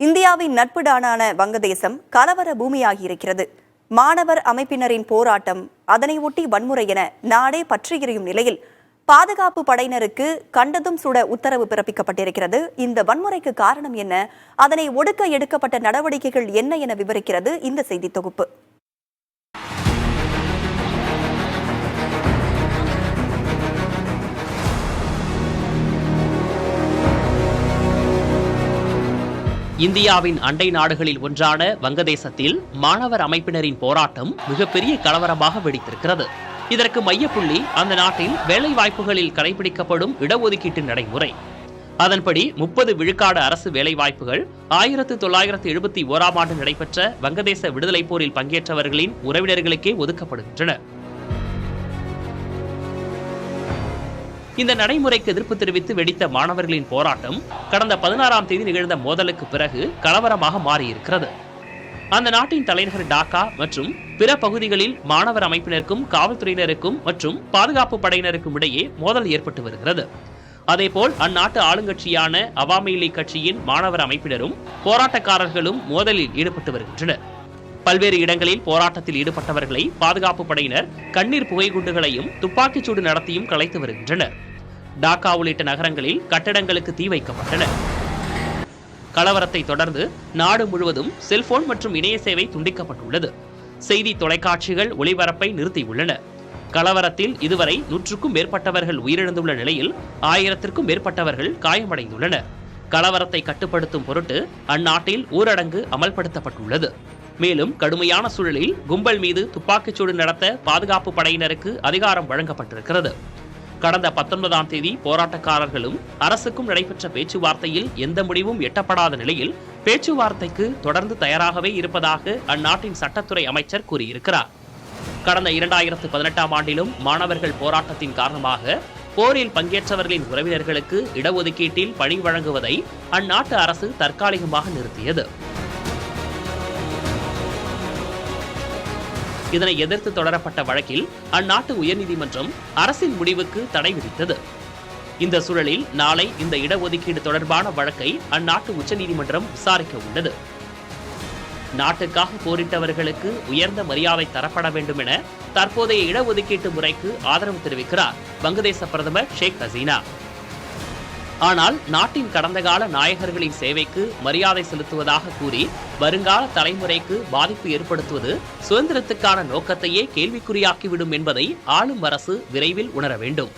இந்தியாவின் நட்பு நாடான வங்கதேசம் கலவர பூமியாகியிருக்கிறது. மாணவர் அமைப்பினரின் போராட்டம், அதனை ஒட்டி வன்முறை என நாடே பற்றியெறியும் நிலையில் பாதுகாப்பு படையினருக்கு கண்டதும் சுட உத்தரவு பிறப்பிக்கப்பட்டிருக்கிறது. இந்த வன்முறைக்கு காரணம் என்ன, அதனை ஒடுக்க எடுக்கப்பட்ட நடவடிக்கைகள் என்ன என விவரிக்கிறது இந்த செய்தி தொகுப்பு. இந்தியாவின் அண்டை நாடுகளில் ஒன்றான வங்கதேசத்தில் மாணவர் அமைப்பினரின் போராட்டம் மிகப்பெரிய கலவரமாக வெடித்திருக்கிறது. இதற்கு மையப்புள்ளி அந்த நாட்டில் வேலை வாய்ப்புகளில் கடைபிடிக்கப்படும் இடஒதுக்கீட்டு நடைமுறை. அதன்படி 30 விழுக்காடு அரசு வேலைவாய்ப்புகள் 1971ஆம் ஆண்டு நடைபெற்ற வங்கதேச விடுதலை போரில் பங்கேற்றவர்களின் உறவினர்களுக்கே ஒதுக்கப்படுகின்றன. இந்த நடைமுறைக்கு எதிர்ப்பு தெரிவித்து வெடித்த மாணவர்களின் போராட்டம் கடந்த 16ஆம் தேதி நிகழ்ந்த மோதலுக்கு பிறகு கலவரமாக மாறியிருக்கிறது. அந்த நாட்டின் தலைநகர் டாக்கா மற்றும் பிற பகுதிகளில் மாணவர் அமைப்பினருக்கும் காவல்துறையினருக்கும் மற்றும் பாதுகாப்பு படையினருக்கும் இடையே மோதல் ஏற்பட்டு வருகிறது. அதேபோல் அந்நாட்டு ஆளுங்கட்சியான அவாமி லீக் கட்சியின் மாணவர் அமைப்பினரும் போராட்டக்காரர்களும் மோதலில் ஈடுபட்டு வருகின்றனர். பல்வேறு இடங்களில் போராட்டத்தில் ஈடுபட்டவர்களை பாதுகாப்பு படையினர் கண்ணீர் புகைக்குண்டுகளையும் துப்பாக்கிச்சூடு நடத்தியும் கலைத்து வருகின்றனர். டாக்கா உள்ளிட்ட நகரங்களில் கட்டடங்களுக்கு தீ வைக்கப்பட்டன. கலவரத்தை தொடர்ந்து நாடு முழுவதும் செல்போன் மற்றும் இணைய சேவை துண்டிக்கப்பட்டுள்ளது. செய்தி தொலைக்காட்சிகள் ஒளிபரப்பை நிறுத்தியுள்ளன. கலவரத்தில் இதுவரை 100க்கும் மேற்பட்டவர்கள் உயிரிழந்துள்ள நிலையில் 1000க்கும் மேற்பட்டவர்கள் காயமடைந்துள்ளனர். கலவரத்தை கட்டுப்படுத்தும் பொருட்டு அந்நாட்டில் ஊரடங்கு அமல்படுத்தப்பட்டுள்ளது. மேலும் கடுமையான சூழலில் கும்பல் மீது துப்பாக்கிச்சூடு நடத்த பாதுகாப்பு படையினருக்கு அதிகாரம் வழங்கப்பட்டிருக்கிறது. கடந்த 19ஆம் தேதி போராட்டக்காரர்களும் அரசுக்கும் நடைபெற்ற பேச்சுவார்த்தையில் எந்த முடிவும் எட்டப்படாத நிலையில் பேச்சுவார்த்தைக்கு தொடர்ந்து தயாராகவே இருப்பதாக அந்நாட்டின் சட்டத்துறை அமைச்சர் கூறியிருக்கிறார். கடந்த 2018ஆம் ஆண்டிலும் மாணவர்கள் போராட்டத்தின் காரணமாக போரில் பங்கேற்றவர்களின் உறவினர்களுக்கு இடஒதுக்கீட்டில் பணி வழங்குவதை அந்நாட்டு அரசு தற்காலிகமாக நிறுத்தியது. இதனை எதிர்த்து தொடரப்பட்ட வழக்கில் அந்நாட்டு உயர்நீதிமன்றம் அரசின் முடிவுக்கு தடை விதித்தது. இந்த சூழலில் நாளை இந்த இடஒதுக்கீடு தொடர்பான வழக்கை அந்நாட்டு உச்சநீதிமன்றம் விசாரிக்க உள்ளது. நாட்டுக்காக போரிட்டவர்களுக்கு உயர்ந்த மரியாதை தரப்பட வேண்டும் என தற்போதைய இடஒதுக்கீட்டு முறைக்கு ஆதரவு தெரிவிக்கிறார் வங்கதேச பிரதமர் ஷேக் ஹசீனா. ஆனால் நாட்டின் கடந்த கால நாயகர்களின் சேவைக்கு மரியாதை செலுத்துவதாக கூறி வருங்கால தலைமுறைக்கு பாதிப்பு ஏற்படுத்துவது சுதந்திரத்துக்கான நோக்கத்தையே கேள்விக்குறியாக்கிவிடும் என்பதை ஆளும் அரசு விரைவில் உணர வேண்டும்.